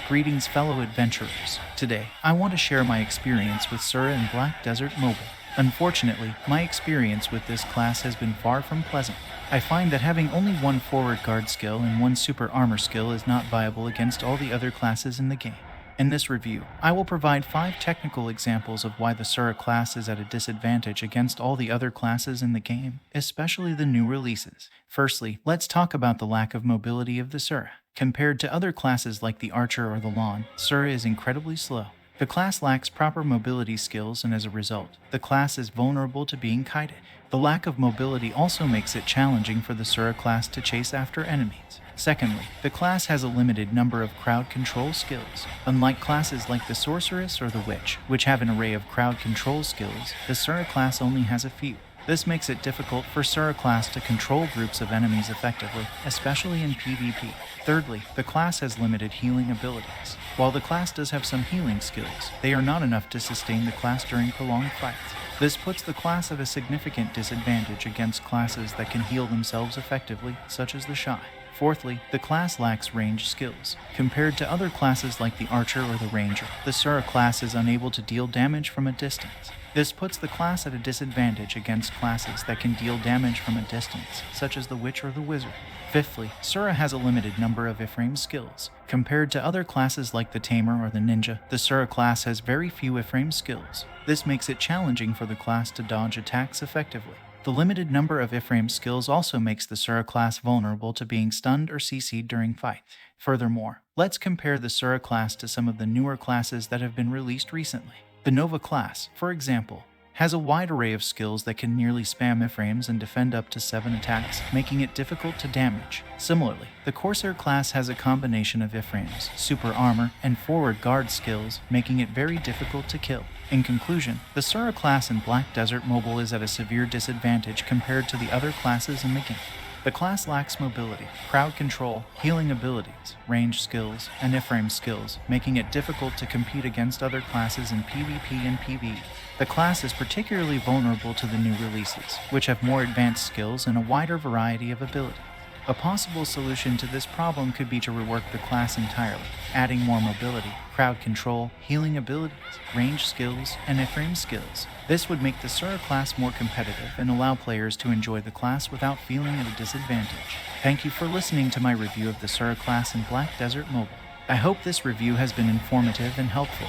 Greetings fellow adventurers. Today, I want to share my experience with Sura in Black Desert Mobile. Unfortunately, my experience with this class has been far from pleasant. I find that having only one forward guard skill and one super armor skill is not viable against all the other classes in the game. In this review, I will provide 5 technical examples of why the Sura class is at a disadvantage against all the other classes in the game, especially the new releases. Firstly, let's talk about the lack of mobility of the Sura. Compared to other classes like the Archer or the Lawn, Sura is incredibly slow. The class lacks proper mobility skills, and as a result, the class is vulnerable to being kited. The lack of mobility also makes it challenging for the Sura class to chase after enemies. Secondly, the class has a limited number of crowd control skills. Unlike classes like the Sorceress or the Witch, which have an array of crowd control skills, the Sura class only has a few. This makes it difficult for Sura class to control groups of enemies effectively, especially in PvP. Thirdly, the class has limited healing abilities. While the class does have some healing skills, they are not enough to sustain the class during prolonged fights. This puts the class at a significant disadvantage against classes that can heal themselves effectively, such as the Shy. Fourthly, the class lacks range skills. Compared to other classes like the Archer or the Ranger, the Sura class is unable to deal damage from a distance. This puts the class at a disadvantage against classes that can deal damage from a distance, such as the Witch or the Wizard. Fifthly, Sura has a limited number of iframe skills. Compared to other classes like the Tamer or the Ninja, the Sura class has very few iframe skills. This makes it challenging for the class to dodge attacks effectively. The limited number of iframe skills also makes the Sura class vulnerable to being stunned or CC'd during fights. Furthermore, let's compare the Sura class to some of the newer classes that have been released recently. The Nova class, for example, has a wide array of skills that can nearly spam iframes and defend up to 7 attacks, making it difficult to damage. Similarly, the Corsair class has a combination of iframes, super armor, and forward guard skills, making it very difficult to kill. In conclusion, the Sura class in Black Desert Mobile is at a severe disadvantage compared to the other classes in the game. The class lacks mobility, crowd control, healing abilities, range skills, and iframe skills, making it difficult to compete against other classes in PvP and PvE. The class is particularly vulnerable to the new releases, which have more advanced skills and a wider variety of abilities. A possible solution to this problem could be to rework the class entirely, adding more mobility, crowd control, healing abilities, range skills, and iframe skills. This would make the Sura class more competitive and allow players to enjoy the class without feeling at a disadvantage. Thank you for listening to my review of the Sura class in Black Desert Mobile. I hope this review has been informative and helpful.